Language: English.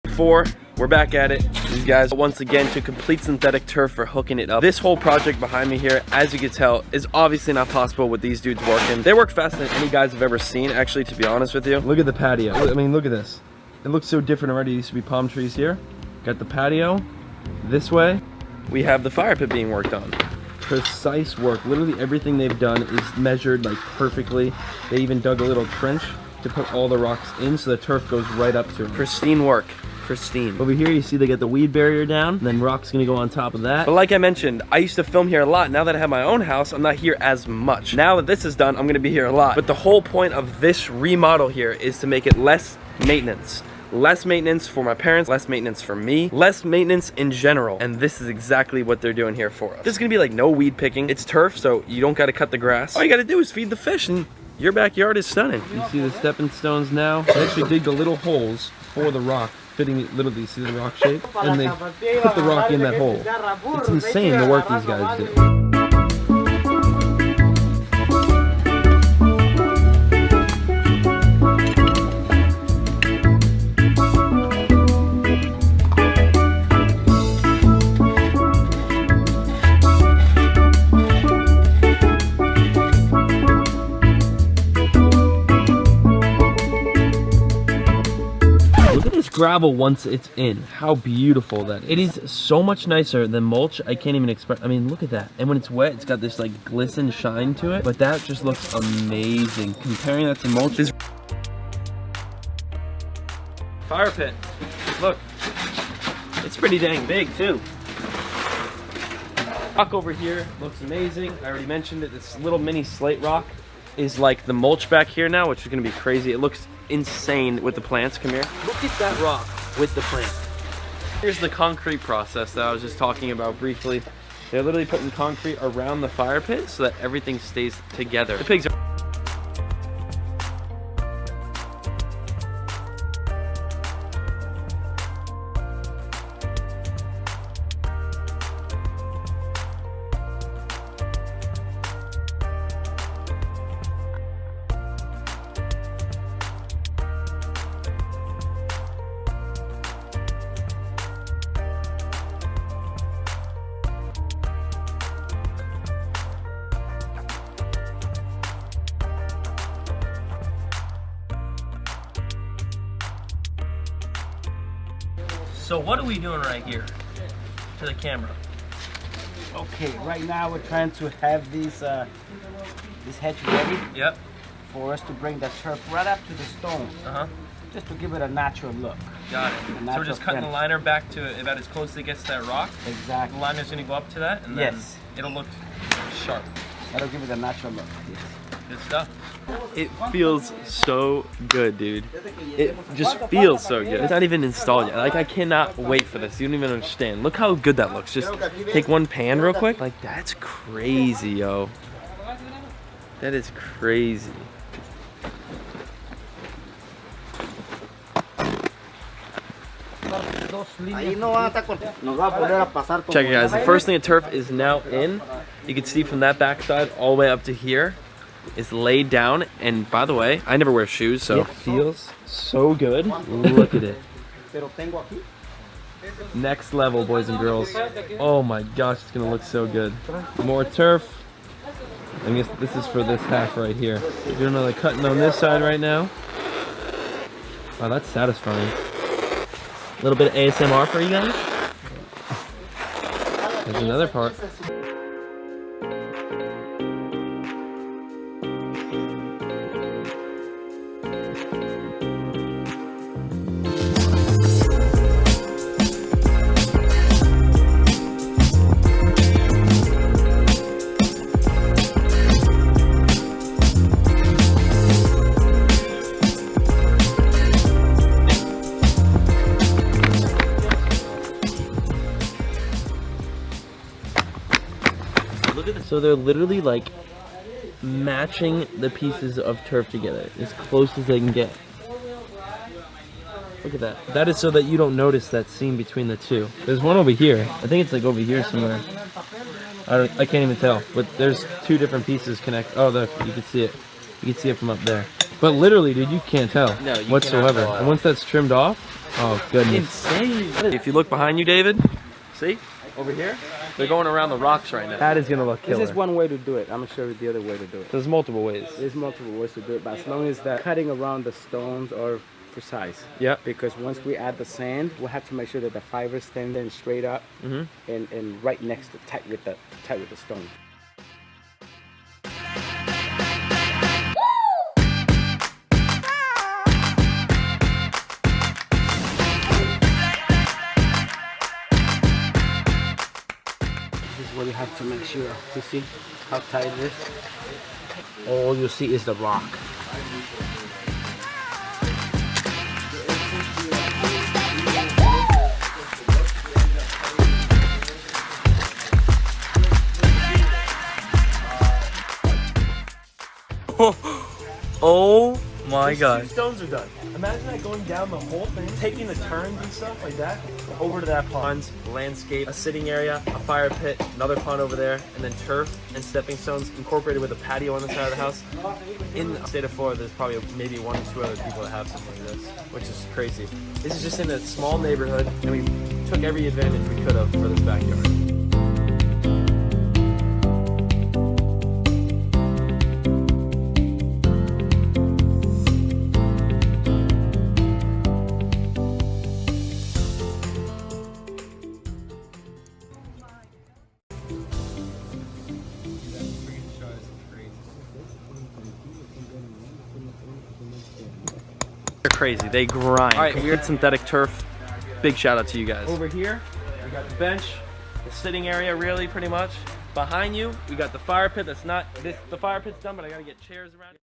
We're back at it. These guys once again to complete synthetic turf for hooking it up. This whole project behind me here, as you can tell, is obviously not possible with these dudes working. They work faster than any guys I've ever seen, actually, to be honest with you. Look at the patio. I mean, look at this. It looks so different already. It used to be palm trees here. Got the patio this way. We have the fire pit being worked on. Precise work. Literally everything they've done is measured like perfectly. They even dug a little trench to put all the rocks in so the turf goes right up to it. Pristine work. Pristine. Over here you see they got the weed barrier down, and then rock's gonna go on top of that. But like I mentioned, I used to film here a lot. Now that I have my own house, I'm not here as much. Now that this is done, I'm gonna be here a lot. But the whole point of this remodel here is to make it less maintenance. Less maintenance for my parents, less maintenance for me, less maintenance in general. And this is exactly what they're doing here for us. There's gonna be like no weed picking. It's turf, so you don't gotta cut the grass. All you gotta do is feed the fish and your backyard is stunning. You see the stepping stones now? They actually dig the little holes for the rock, fitting it literally, see the rock shape? And they put the rock in that hole. It's insane the work these guys do. Gravel once it's in. How beautiful that is. It is so much nicer than mulch. I can't even express. I mean, look at that. And when it's wet, it's got this like glisten shine to it. But that just looks amazing. Comparing that to mulch. This fire pit. Look. It's pretty dang big too. Rock over here looks amazing. I already mentioned it. This little mini slate rock is like the mulch back here now, which is gonna be crazy. It looks insane with the plants. Come here. Look at that rock with the plant. Here's the concrete process that I was just talking about briefly. They're literally putting concrete around the fire pit so that everything stays together. The pigs are So what are we doing right here to the camera? Okay, right now we're trying to have this hedge ready. Yep. For us to bring the turf right up to the stone. Just to give it a natural look. Got it. So we're just cutting the liner back to about as close as it gets to that rock. Exactly. The liner's gonna go up to that, and then it'll look sharp. That'll give it a natural look. Yes. Good stuff. It feels so good, dude. It just feels so good. It's not even installed yet. Like, I cannot wait for this. You don't even understand. Look how good that looks. Just take one pan real quick. Like, that's crazy, yo. That is crazy. Check it, guys. The first thing of turf is now in. You can see from that backside all the way up to here. Is laid down, and by the way, I never wear shoes, so it feels so good. Look at it. Next level, boys and girls. Oh my gosh, it's gonna look so good. More turf. I guess this is for this half right here. Doing another cutting on this side right now. Wow, that's satisfying. A little bit of ASMR for you guys. There's another part. So they're literally like matching the pieces of turf together as close as they can get. Look at that. That is so that you don't notice that seam between the two. There's one over here. I think it's like over here somewhere. I can't even tell. But there's two different pieces connect. Oh, there, you can see it. You can see it from up there. But literally, dude, you can't tell whatsoever. cannot tell. And once that's trimmed off, oh goodness. Insane. If you look behind you, David, see? Over here? They're going around the rocks right now. That is gonna look killer. This is one way to do it. I'm gonna show you the other way to do it. There's multiple ways. There's multiple ways to do it, but as long as the cutting around the stones are precise. Yep. Because once we add the sand, we'll have to make sure that the fibers stand in straight up and right next to tight with the stone. This is what you have to make sure. You see how tight it is? All you see is the rock. Oh my god. 2 stones are done. Imagine that going down the whole thing, taking the turns and stuff like that, over to that pond, landscape, a sitting area, a fire pit, another pond over there, and then turf and stepping stones incorporated with a patio on the side of the house. In the state of Florida, there's probably maybe 1 or 2 other people that have something like this, which is crazy. This is just in a small neighborhood, and we took every advantage we could have for this backyard. They're crazy. They grind. All right, we had synthetic turf. Big shout out to you guys. Over here, we got the bench, the sitting area, really, pretty much. Behind you, we got the fire pit. That's not this. The fire pit's done, but I gotta get chairs around it.